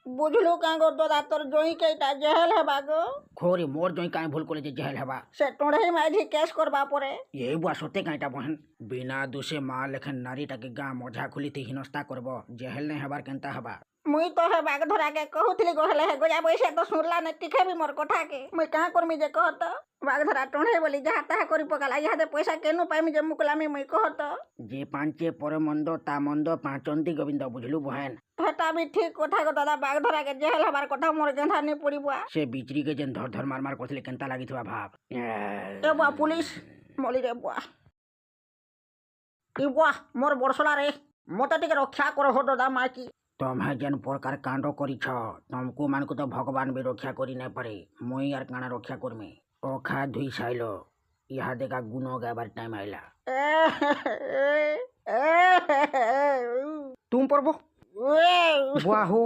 বুঝলু কাঁ গো দাদা তোর জই কেইটা জেহেল হেবা গো খোরে মোর জই কাই ভুল করে যে জেহেল হেবা সে টড়েই মাঝি কেস করবা পরে এই বুয়া সত্যি কাইটা বহেন বিনা দোষে মা লেখেন নারীটাকে গাঁ মঝা খুলিতে হিনস্তা করব জেহেল নেই হেবার কেনতা হেবা মুই তো হে বাঘ ধরাকে কহুଥିଲି গো হেলে হে গোজা বৈশা তো শুনলা না টিখাবি মোর কথাকে মুই কাঁ করমি যে কহত বাঘ ধরা টড়ে বলি যাহা তাহা করি পকালা ইহাদে পয়সা কেনু পাইমি যে মুকলামি মুই কহত যে পাঁচে পরে মন্দ তা মন্দ পাঁচন্তি গোবিন্দ বুঝলু বহেন হেটা বি ঠিক কথা গো দাদা বাঘ ধরাকে জেহেল হবার কথা মোর গেঁধা নি পড়িবা সে বিচরিকে যেন ধর ধর মার মার করছিলে কেনতা লাগিথিবা ভাব এ বুয়া পুলিশ মলি রে বুয়া ই বুয়া মোর বড়সলা রে মতে টিকে রক্ষা কর হো দাদা মাইকি तुम्हें जेन प्रकार कांड करी तुमको मान को तो भगवान भी रक्षा करी नहीं पारे मुई यार काना रक्षा करमी ओखा धुई साइलो यहाँ देखा गुनो गाबार टाइम आइला तुम परबो बुआहू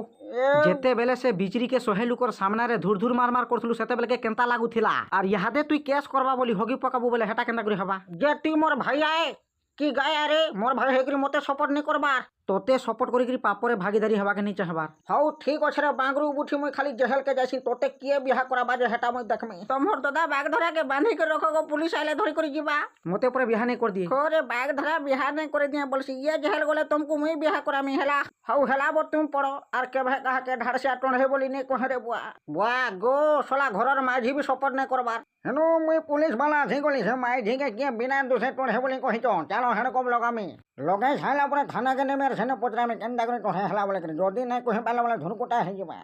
जेते बेले से बिचरी के सोहे लुकर सामना रे धुर धुर मार मार करथलु सेते बेले के केंता लागुथिला और यहादे तुई केस करबा बोली होगी पकाबू बोले हेटा केंता करी हबा जे ती मोर भाई आए कि गाय रे मोर भाई हेकरी मते सपोर्ट नहीं करबार तोते सपोर्ट करी पापरे भागीदारी हवा के नहीं चाहबार हाउ ठीक अच्छे रे बांगरू बुठी मुई खाली जहल के जासी तोते किए बिहा कराबा जे हेटा मुई देखमी तमोर दादा बाग धरा के बांधी के रखो गो पुलिस आइले धरी करी जीवा मते परे बिहा नहीं कर दिए खोरे बाग धरा बिहा नहीं करे दिया बोलसी ये जहल गोले तुमको मुई बिहा करामी हेला हाउ हेला बो तुम पड़ो आर के भे कहा के ढार से टोणे बोली नहीं कहे रे बुआ बुआ गो सोला घरर माझी भी सपोर्ट नहीं करबार हेनो मुई पुलिस वाला झी गली से माई झी के किए बिना दोषे टोणे बोली कहि तो चलो हेन कम लगामी लगे छाइला परे थाना के नेमेर सेने पचरा में केंदा करे टोणे हेला बोले जदी नहीं कहे पाला बोले धुरकोटा हे जीवा